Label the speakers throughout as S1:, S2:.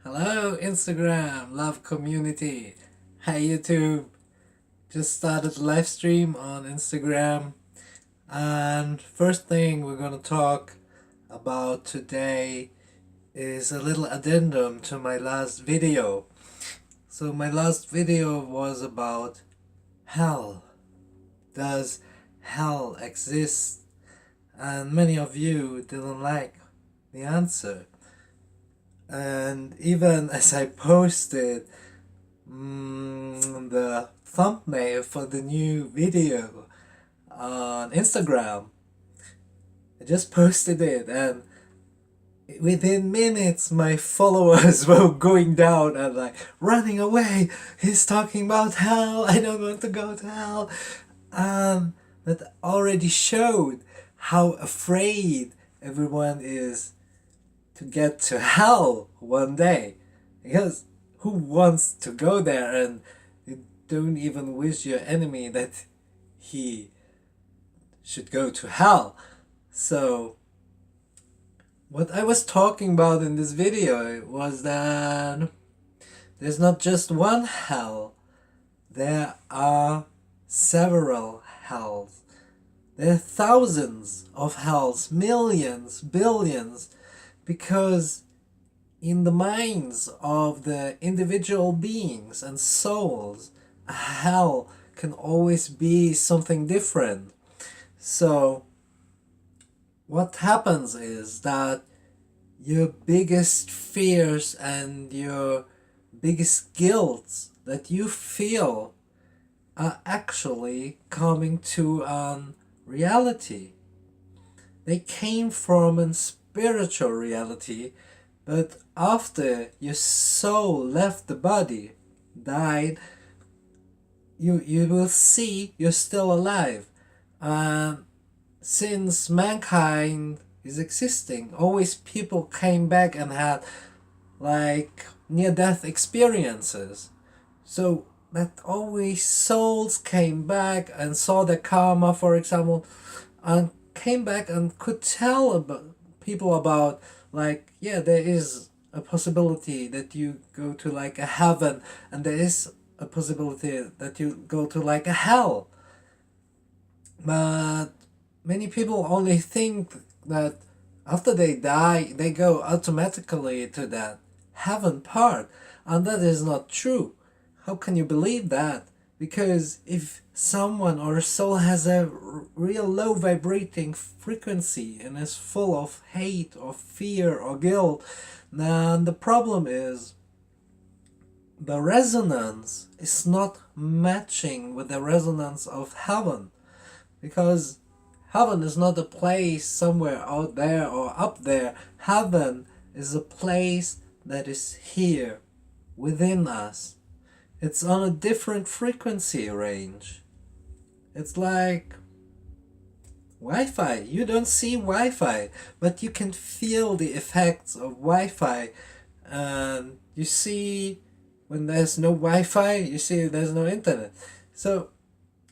S1: Hello Instagram, love community. Hey YouTube. Just started live stream on Instagram, and first thing we're gonna talk about today is a little addendum to my last video. So my last video was about hell. Does hell exist? And many of you didn't like the answer. And even as I posted the thumbnail for the new video on Instagram, I just posted it, and within minutes my followers were going down and like running away. He's talking about hell, I don't want to go to hell. And that already showed how afraid everyone is to get to hell one day, because who wants to go there? And you don't even wish your enemy that he should go to hell. So what I was talking about in this video was that there's not just one hell, there are several hells. There are thousands of hells, millions, billions, because in the minds of the individual beings and souls, a hell can always be something different. So what happens is that your biggest fears and your biggest guilt that you feel are actually coming to reality. They came from a spiritual reality, but after your soul left the body, died, you will see you're still alive. Since mankind is existing, always people came back and had like near-death experiences. So that always souls came back and saw the karma, for example, and came back and could tell about people about, like, yeah, there is a possibility that you go to like a heaven, and there is a possibility that you go to like a hell. But many people only think that after they die they go automatically to that heaven part, and that is not true. How can you believe that? Because if someone or a soul has a real low vibrating frequency and is full of hate or fear or guilt, then the problem is the resonance is not matching with the resonance of heaven. Because heaven is not a place somewhere out there or up there. Heaven is a place that is here within us. It's on a different frequency range. It's like Wi-Fi. You don't see Wi-Fi, but you can feel the effects of Wi-Fi. And you see when there's no Wi-Fi, you see there's no internet. So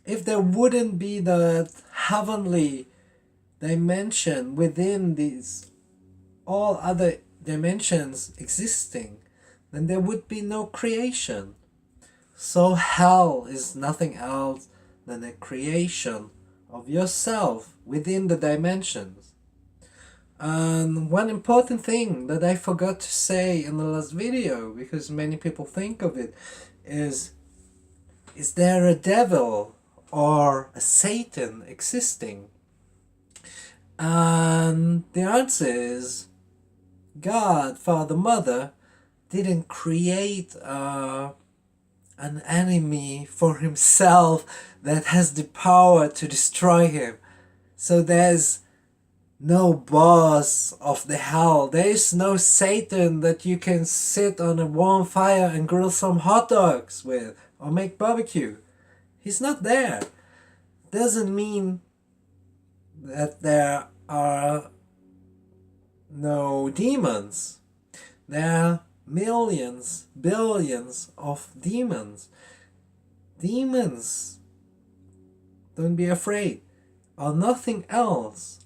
S1: if there wouldn't be the heavenly dimension within these all other dimensions existing, then there would be no creation. So hell is nothing else than a creation of yourself within the dimensions. And one important thing that I forgot to say in the last video, because many people think of it, is there a devil or a Satan existing? And the answer is God, Father, Mother didn't create an enemy for himself that has the power to destroy him. So there's no boss of the hell. There is no Satan that you can sit on a warm fire and grill some hot dogs with or make barbecue. He's not there. Doesn't mean that there are no demons. There are millions, billions of demons. Demons, don't be afraid, are nothing else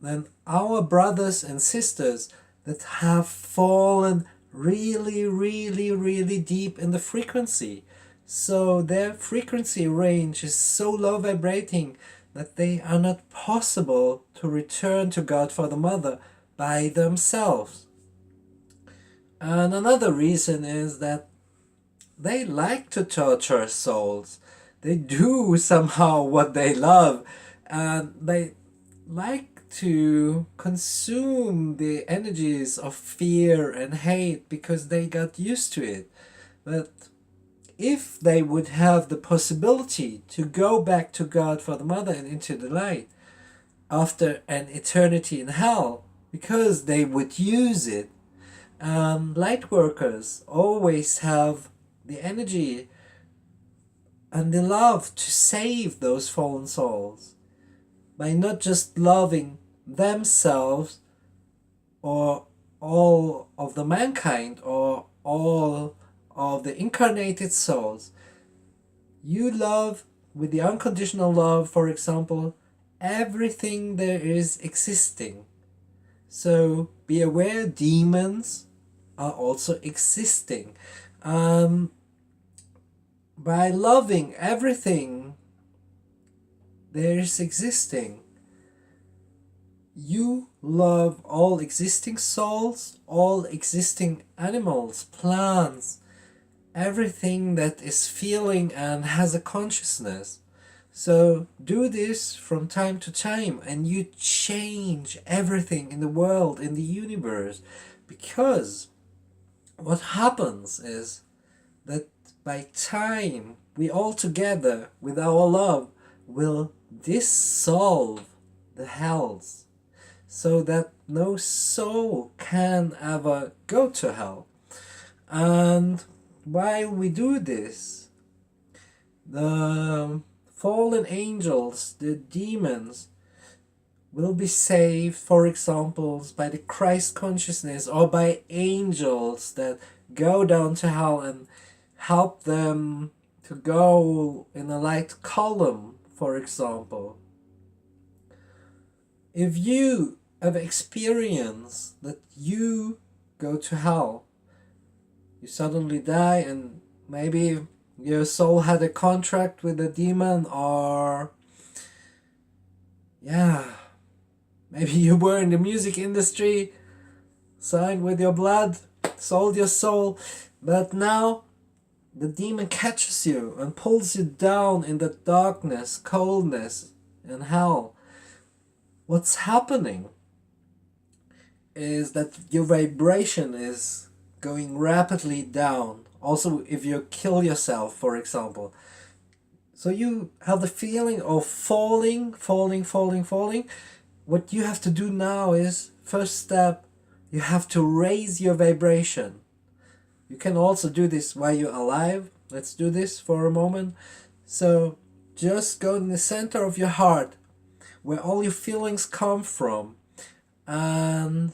S1: than our brothers and sisters that have fallen really, really, really deep in the frequency. So their frequency range is so low vibrating that they are not possible to return to God for the Mother by themselves. And another reason is that they like to torture souls. They do somehow what they love, and they like to consume the energies of fear and hate because they got used to it. But if they would have the possibility to go back to God for the Mother and into the light after an eternity in hell, because they would use it, light workers always have the energy and the love to save those fallen souls by not just loving themselves or all of the mankind or all of the incarnated souls. You love, with the unconditional love, for example, everything there is existing. So be aware, demons are also existing. By loving everything there is existing, you love all existing souls, all existing animals, plants, everything that is feeling and has a consciousness. So do this from time to time and you change everything in the world, in the universe. Because what happens is that by time we all together with our love will dissolve the hells so that no soul can ever go to hell. And while we do this, the fallen angels, the demons, will be saved, for example, by the Christ consciousness or by angels that go down to hell and help them to go in a light column, for example. If you have experienced that you go to hell, you suddenly die and maybe your soul had a contract with a demon, or maybe you were in the music industry, signed with your blood, sold your soul, but now the demon catches you and pulls you down in the darkness, coldness, and hell. What's happening is that your vibration is going rapidly down. Also, if you kill yourself, for example. So you have the feeling of falling. What you have to do now is, first step, you have to raise your vibration. You can also do this while you're alive. Let's do this for a moment. So just go in the center of your heart, where all your feelings come from. And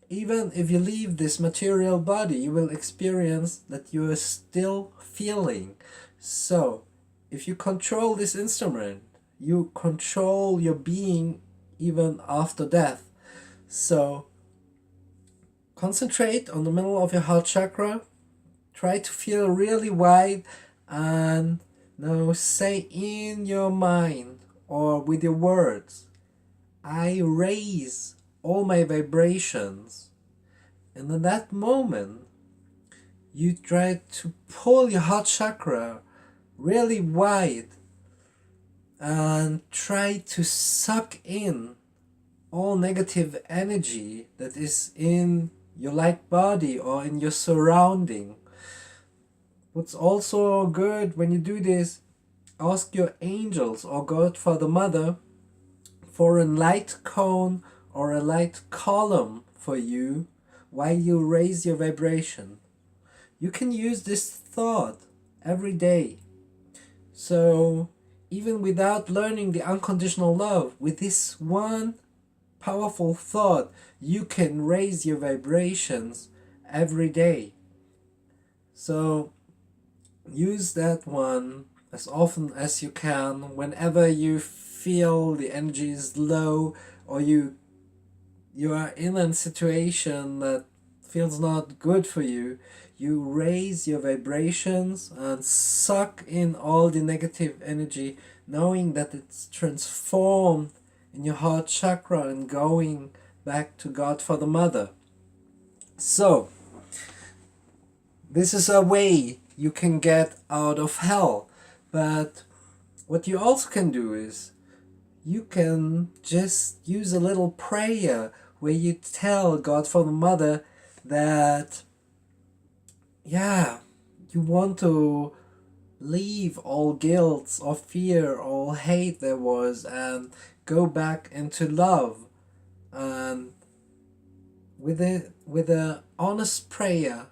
S1: even if you leave this material body, you will experience that you are still feeling. So if you control this instrument, you control your being even after death. So concentrate on the middle of your heart chakra. Try to feel really wide, and now say in your mind or with your words, I raise all my vibrations. And in that moment, you try to pull your heart chakra really wide and try to suck in all negative energy that is in your light body or in your surrounding. What's also good when you do this, ask your angels or God Father Mother for a light cone or a light column for you while you raise your vibration. You can use this thought every day. So even without learning the unconditional love, with this one powerful thought, you can raise your vibrations every day. So use that one as often as you can, whenever you feel the energy is low or you are in a situation that feels not good for you, you raise your vibrations and suck in all the negative energy, knowing that it's transformed in your heart chakra and going back to God for the Mother. So, this is a way you can get out of hell. But what you also can do is you can just use a little prayer where you tell God for the Mother that, yeah, you want to leave all guilt or fear, all hate there was, and go back into love. And with a honest prayer,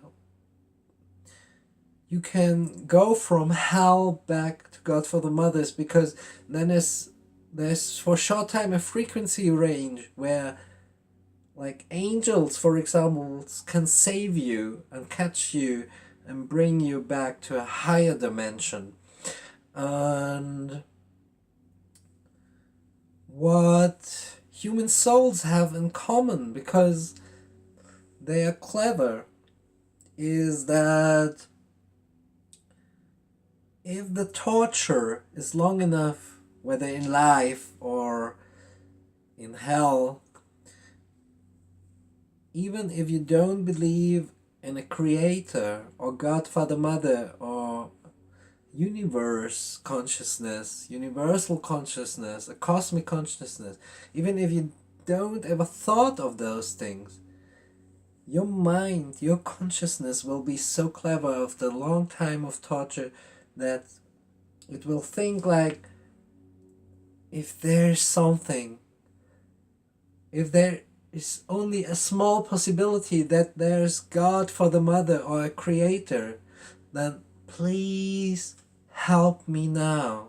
S1: you can go from hell back to God for the Mothers, because then there's for a short time a frequency range where, like, angels, for example, can save you and catch you and bring you back to a higher dimension. And what human souls have in common, because they are clever, is that if the torture is long enough, whether in life or in hell, even if you don't believe in a creator or God, Father, Mother, or universe consciousness, universal consciousness, a cosmic consciousness, even if you don't ever thought of those things, your mind, your consciousness will be so clever after a long time of torture that it will think like, if there's something, if there is only a small possibility that there's God for the Mother or a creator, then please help me now.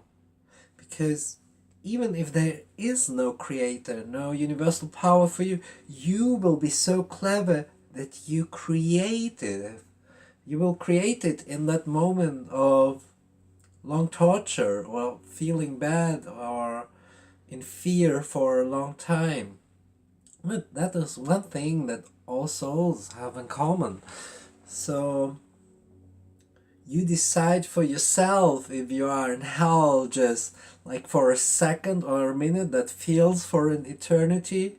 S1: Because even if there is no creator, no universal power for you, you will be so clever that you create it. You will create it in that moment of long torture or feeling bad or in fear for a long time. But that is one thing that all souls have in common. So you decide for yourself if you are in hell just like for a second or a minute that feels for an eternity,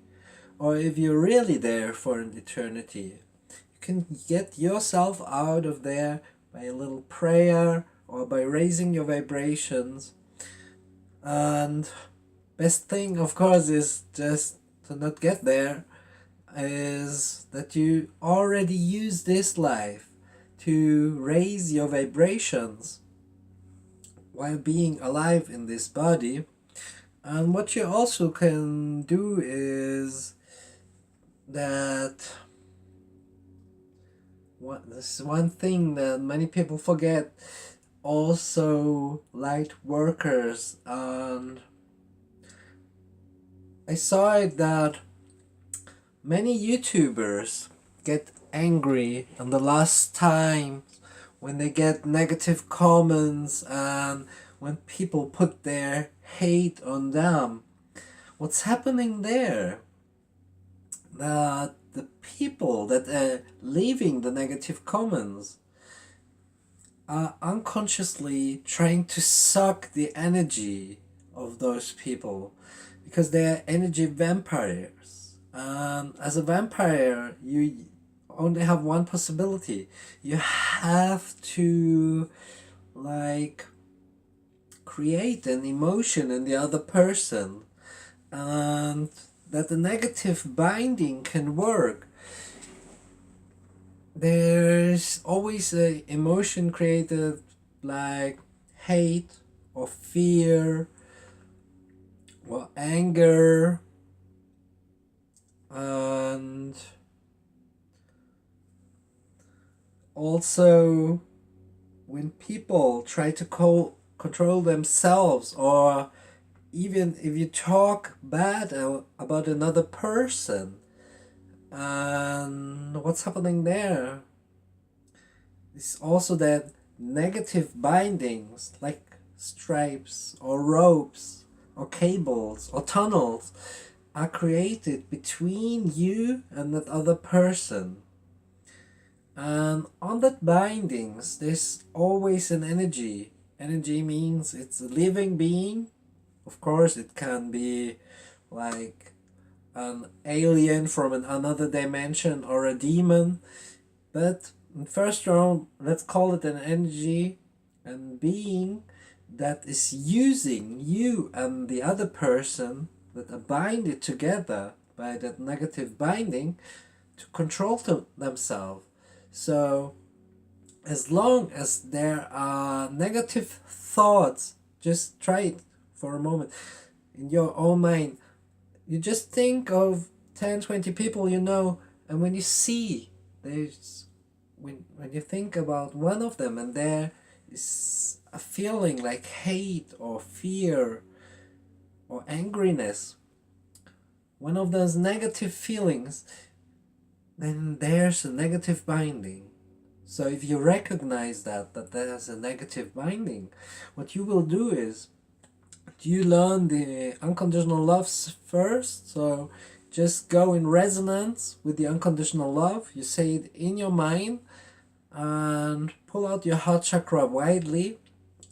S1: or if you're really there for an eternity. You can get yourself out of there by a little prayer or by raising your vibrations. And best thing, of course, is just to not get there, is that you already use this life to raise your vibrations while being alive in this body. And what you also can do is that this is one thing that many people forget, also light workers. And I saw it that many YouTubers get angry on the last time when they get negative comments and when people put their hate on them. What's happening there? That the people that are leaving the negative comments are unconsciously trying to suck the energy of those people, because they are energy vampires. And as a vampire, you only have one possibility. You have to, like, create an emotion in the other person, and that the negative binding can work. There's always an emotion created, like hate or fear or anger, and also when people try to control themselves, or even if you talk bad about another person. And what's happening there is also that negative bindings, like stripes or ropes or cables or tunnels, are created between you and that other person. And on that bindings, there's always an energy. Energy means it's a living being. Of course, it can be like an alien from another dimension or a demon. But in first round, let's call it an energy and being that is using you and the other person that are binded together by that negative binding to control themselves. So as long as there are negative thoughts, just try it for a moment in your own mind. You just think of 10, 20 people you know, and when you see there's when you think about one of them and there is a feeling like hate or fear or angriness, one of those negative feelings, then there's a negative binding. So if you recognize that there's a negative binding, what you will do is you learn the unconditional love first. So just go in resonance with the unconditional love. You say it in your mind and pull out your heart chakra widely.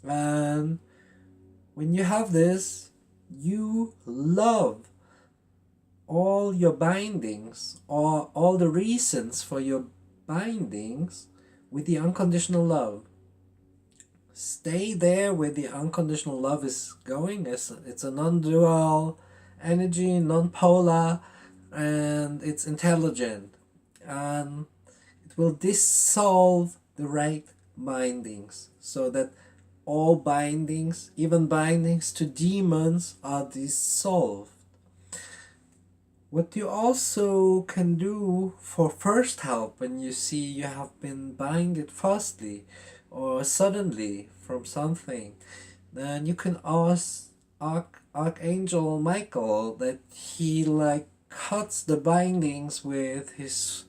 S1: And when you have this, you love all your bindings or all the reasons for your bindings with the unconditional love. Stay there where the unconditional love is going. It's a non-dual energy, non-polar, and it's intelligent. And it will dissolve the right bindings so that all bindings, even bindings to demons, are dissolved. What you also can do for first help when you see you have been binded falsely or suddenly from something, then you can ask Archangel Michael that he like cuts the bindings with his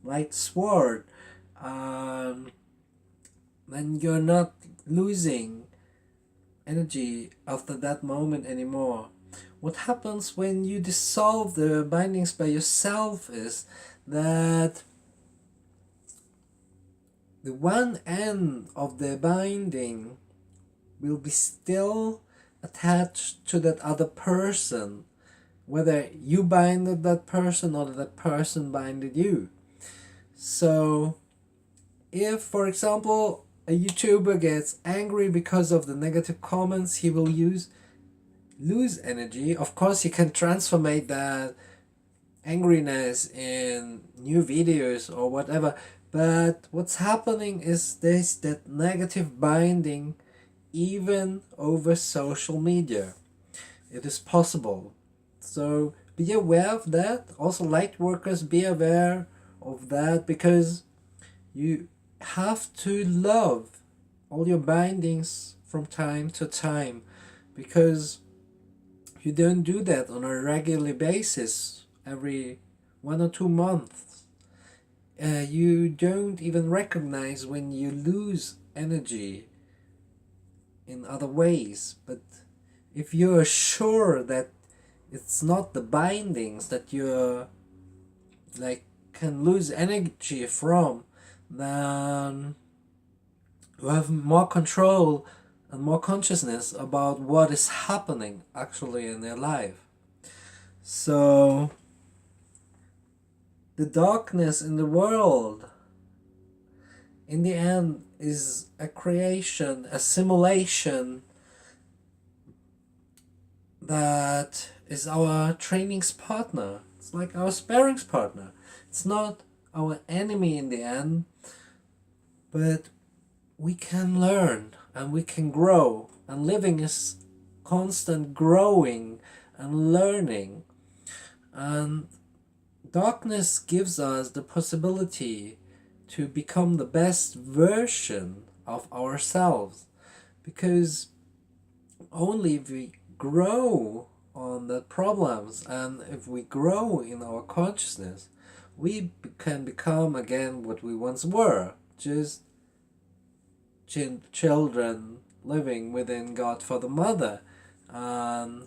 S1: light sword. Then you're not losing energy after that moment anymore. What happens when you dissolve the bindings by yourself is that the one end of the binding will be still attached to that other person, whether you binded that person or that person binded you. So if, for example, a YouTuber gets angry because of the negative comments, he will lose energy. Of course, you can transformate that angriness in new videos or whatever, but what's happening is there's that negative binding even over social media. It is possible. So be aware of that. Also, light workers, be aware of that, because you have to love all your bindings from time to time, because you don't do that on a regular basis every 1 or 2 months. You don't even recognize when you lose energy in other ways. But if you're sure that it's not the bindings that you're like can lose energy from, then you have more control and more consciousness about what is happening actually in their life. So the darkness in the world in the end is a creation, a simulation that is our training's partner. It's like our sparring's partner. It's not our enemy in the end, but we can learn and we can grow, and living is constant growing and learning. And darkness gives us the possibility to become the best version of ourselves, because only if we grow on the problems and if we grow in our consciousness, we can become again what we once were, just children living within God for the Mother. And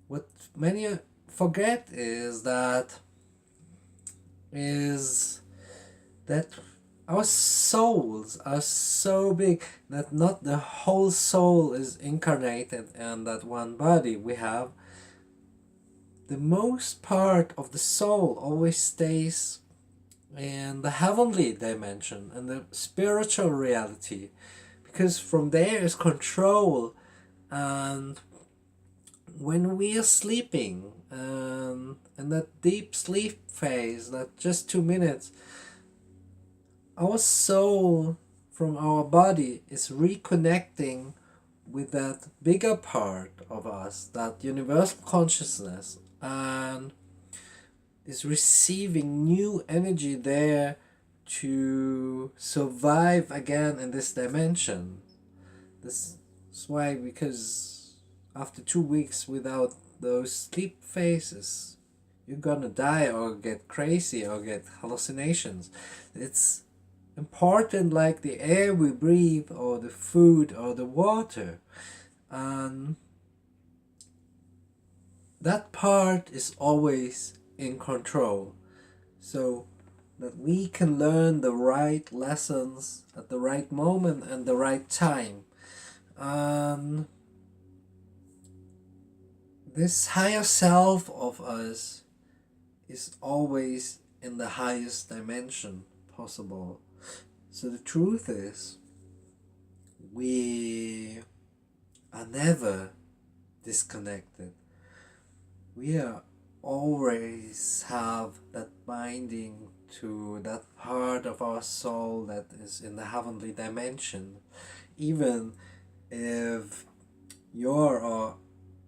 S1: what many forget is that is that our souls are so big that not the whole soul is incarnated in that one body we have. The most part of the soul always stays in the heavenly dimension and the spiritual reality, because from there is control. And when we are sleeping, in that deep sleep phase, that just 2 minutes, our soul from our body is reconnecting with that bigger part of us, that universal consciousness, and is receiving new energy there to survive again in this dimension. This is why, because after 2 weeks without those sleep phases, you're gonna die or get crazy or get hallucinations. It's important like the air we breathe or the food or the water. And that part is always in control, so that we can learn the right lessons at the right moment and the right time. And this higher self of us is always in the highest dimension possible. So the truth is, we are never disconnected. We are always have that binding to that part of our soul that is in the heavenly dimension. Even if your or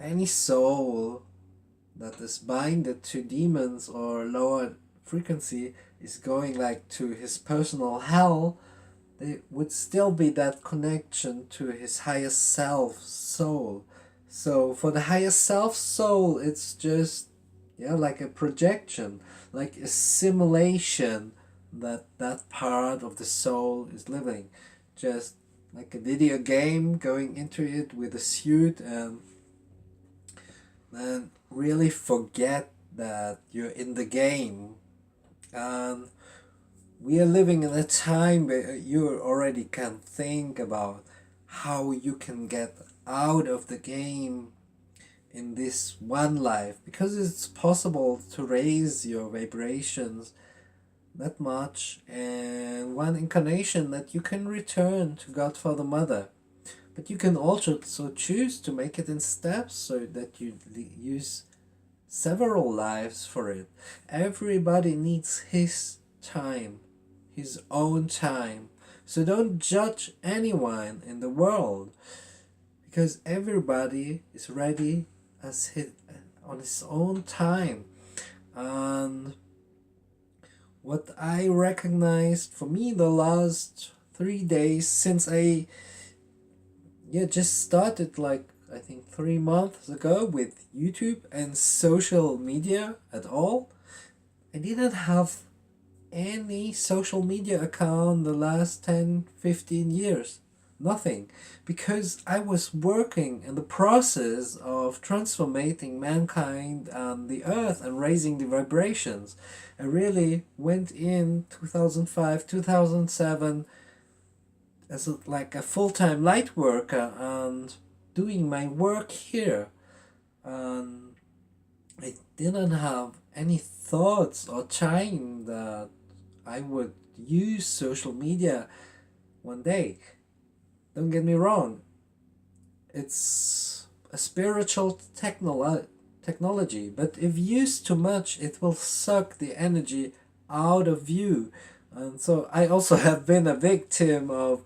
S1: any soul that is binded to demons or lower frequency is going like to his personal hell, there would still be that connection to his higher self soul. So for the higher self soul, it's just, yeah, like a projection, like a simulation that that part of the soul is living. Just like a video game, going into it with a suit and then really forget that you're in the game. And we are living in a time where you already can think about how you can get out of the game in this one life, because it's possible to raise your vibrations that much and one incarnation that you can return to Godfather Mother. But you can also choose to make it in steps so that you use several lives for it. Everybody needs his time, his own time. So don't judge anyone in the world, because everybody is ready as on his own time. And what I recognized for me the last 3 days, since I just started like I think 3 months ago with YouTube and social media at all, I didn't have any social media account the last 10-15 years. Nothing. Because I was working in the process of transforming mankind and the earth and raising the vibrations. I really went in 2005, 2007 as like a full-time light worker and doing my work here. And I didn't have any thoughts or time that I would use social media one day. Don't get me wrong, it's a spiritual technology, but if used too much, it will suck the energy out of you. And so I also have been a victim of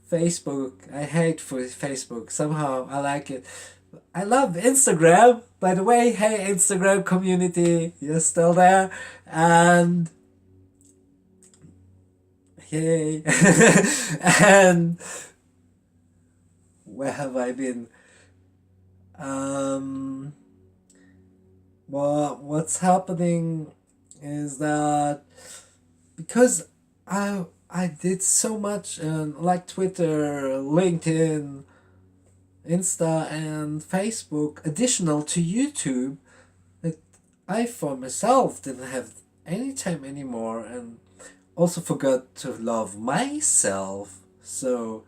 S1: Facebook. I hate Facebook. Somehow I like it. I love Instagram, by the way. Hey, Instagram community, you're still there. And yay. And where have I been? Well, what's happening is that because I did so much like Twitter, LinkedIn, Insta, and Facebook, additional to YouTube, that I for myself didn't have anytime anymore, and also forgot to love myself. So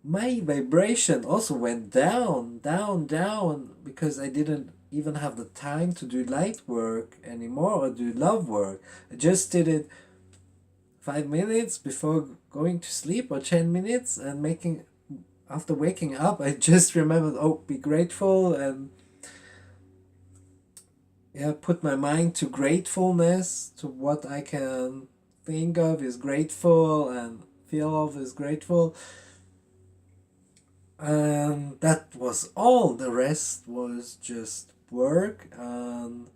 S1: my vibration also went down, down, down, because I didn't even have the time to do light work anymore or do love work. I just did it 5 minutes before going to sleep, or 10 minutes, and making after waking up I just remembered, oh, be grateful, and yeah, put my mind to gratefulness, to what I can think of is grateful and feel of is grateful. And that was all. The rest was just work. And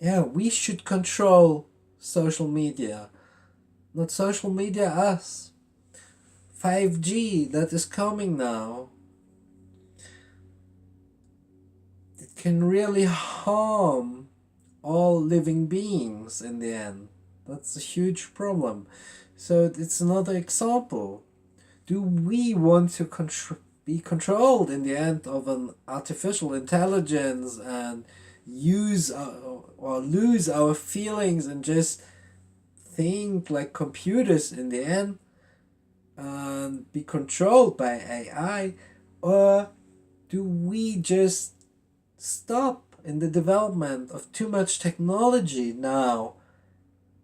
S1: yeah, we should control social media, not social media us. 5G that is coming now, it can really harm all living beings in the end. That's a huge problem. So it's another example. Do we want to be controlled in the end of an artificial intelligence, and use or lose our feelings and just think like computers in the end, and be controlled by AI? Or do we just stop in the development of too much technology now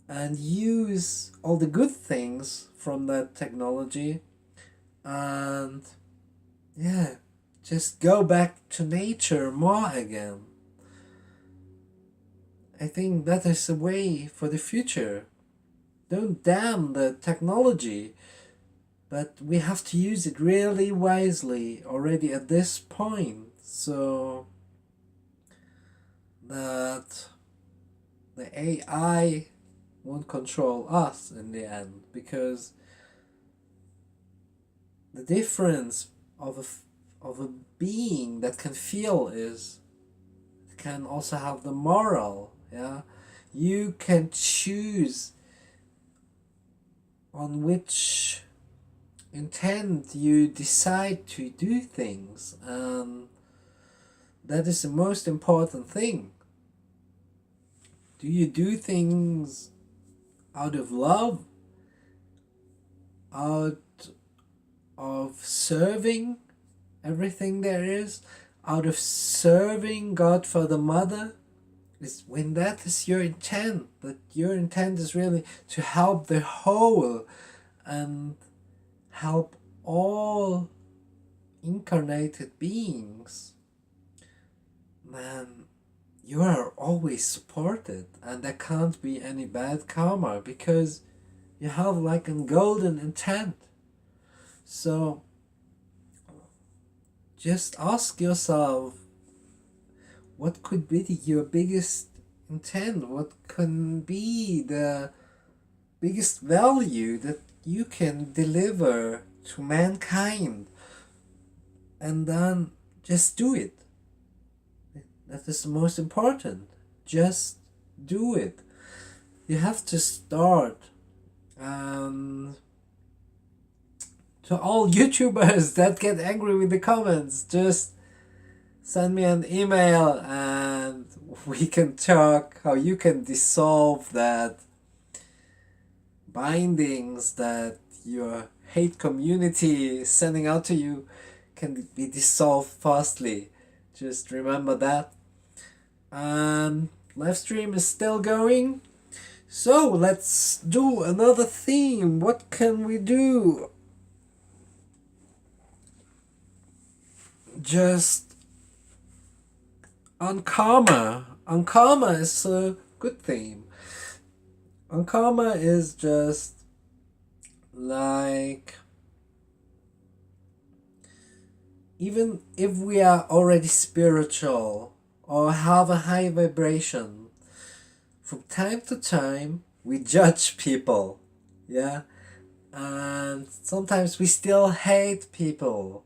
S1: and use all the good things from that technology, and yeah, just go back to nature more again? I think that is a way for the future. Don't damn the technology, but we have to use it really wisely already at this point, so that the AI won't control us in the end. Because the difference of a being that can feel is it can also have the moral. Yeah, you can choose on which intent you decide to do things, and that is the most important thing. Do you do things out of love, out of serving everything there is, out of serving God for the Mother? Is when that is your intent, that your intent is really to help the whole and help all incarnated beings, man, you are always supported, and there can't be any bad karma because you have like a golden intent. So just ask yourself, what could be your biggest intent? What can be the biggest value that you can deliver to mankind? And then just do it. That is the most important. Just do it. You have to start. And to all YouTubers that get angry with the comments, just send me an email and we can talk how you can dissolve that bindings that your hate community is sending out to you, can be dissolved fastly. Just remember that. And Livestream is still going. So let's do another theme. What can we do? Just on karma. On karma is a good theme. On karma is just like, even if we are already spiritual or have a high vibration, from time to time we judge people. Yeah, and sometimes we still hate people,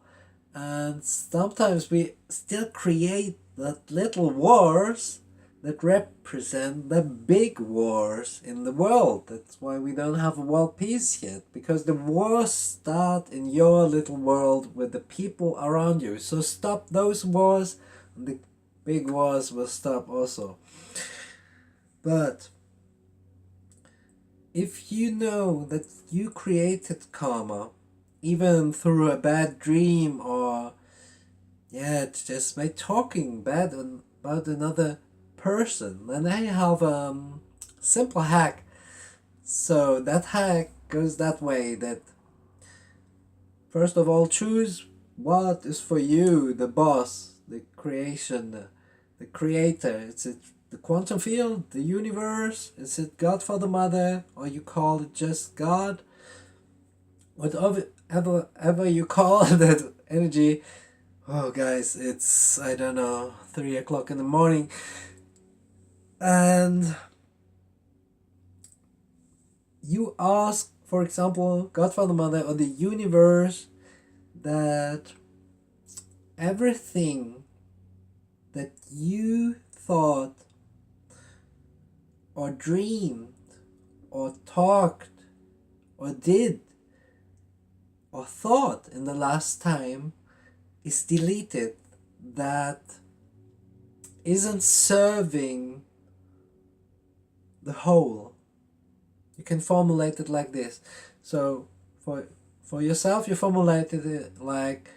S1: and sometimes we still create that little wars that represent the big wars in the world. That's why we don't have a world peace yet, because the wars start in your little world with the people around you. So stop those wars and the big wars will stop also. But if you know that you created karma, even through a bad dream, or just by talking bad about another person, then I have a simple hack. So that hack goes that way, that first of all, choose what is for you, the boss, the creation, the creator. Is it the quantum field, the universe? Is it God, Father, Mother, or you call it just God? Whatever ever you call that energy. Oh, guys, it's, I don't know, 3 o'clock in the morning. And you ask, for example, God, Father, Mother, or the universe, that everything that you thought or dreamed or talked or did or thought in the last time is deleted, that isn't serving the whole. You can formulate it like this. So for yourself, you formulated it like,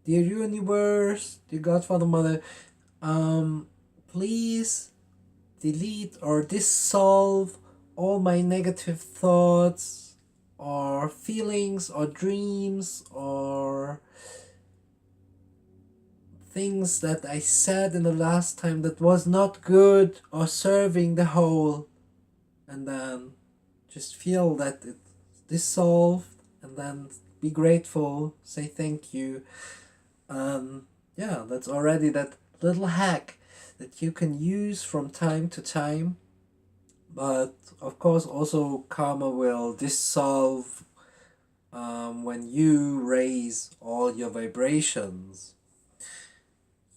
S1: dear universe, dear God, Father, Mother, please delete or dissolve all my negative thoughts or feelings or dreams or things that I said in the last time that was not good or serving the whole. And then just feel that it dissolved, and then be grateful, say thank you. That's already that little hack that you can use from time to time. But of course also karma will dissolve when you raise all your vibrations.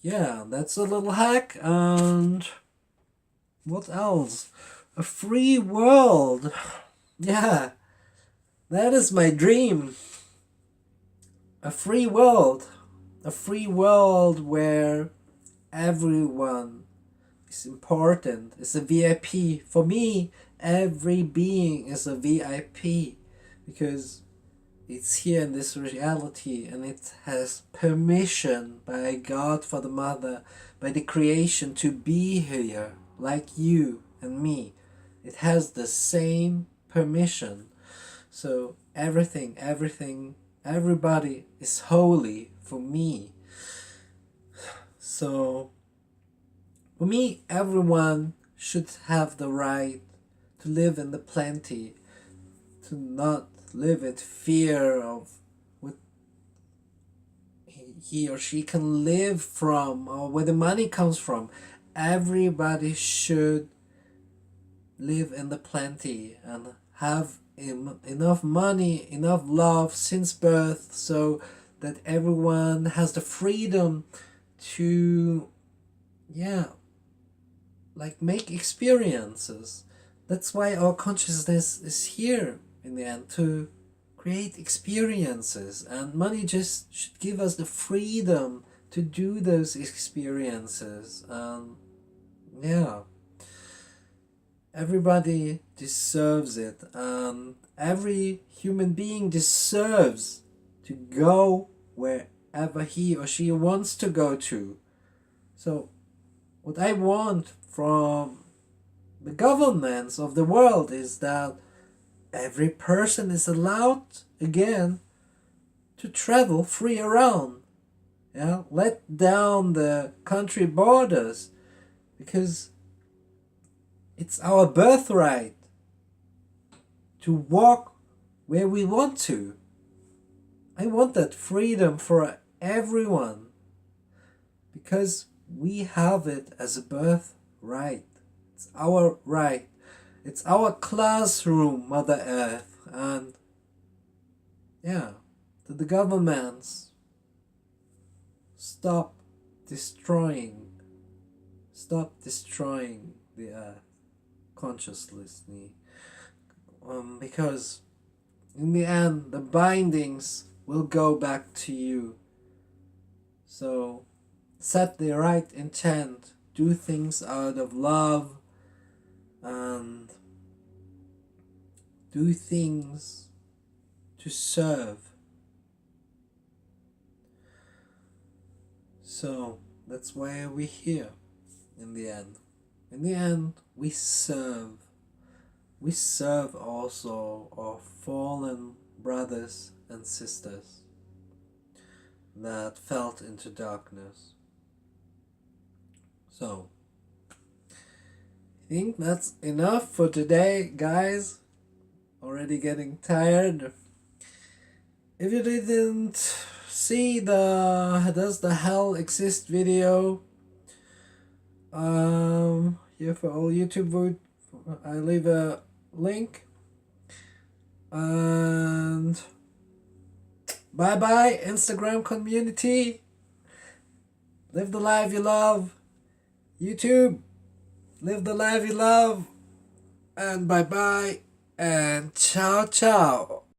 S1: Yeah, that's a little hack. And what else? A free world. Yeah, that is my dream. A free world. A free world where everyone is important, is a VIP. For me, every being is a VIP because it's here in this reality and it has permission by God, Father, Mother, by the creation to be here, like you and me. It has the same permission. So everything, everybody is holy for me. So for me, everyone should have the right to live in the plenty, to not live in fear of what he or she can live from or where the money comes from. Everybody should live in the plenty and have enough money, enough love since birth, so that everyone has the freedom to make experiences. That's why our consciousness is here in the end, to create experiences, and money just should give us the freedom to do those experiences. Everybody deserves it, and every human being deserves to go wherever he or she wants to go to. So what I want from the governments of the world is that every person is allowed again to travel free around. Let down the country borders, because it's our birthright to walk where we want to. I want that freedom for everyone, because we have it as a birthright. It's our right. It's our classroom, Mother Earth. And to the governments, stop destroying the earth consciously, because in the end the bindings will go back to you. So set the right intent do things out of love and do things to serve. So that's why we're here in the end. In the end, we serve. We serve also our fallen brothers and sisters that fell into darkness. So, I think that's enough for today, guys. Already getting tired. If you didn't see the Does the Hell Exist video, here for all YouTube, I leave a link. And bye bye, Instagram community. Live the life you love. YouTube, live the life you love. And bye bye. And ciao ciao.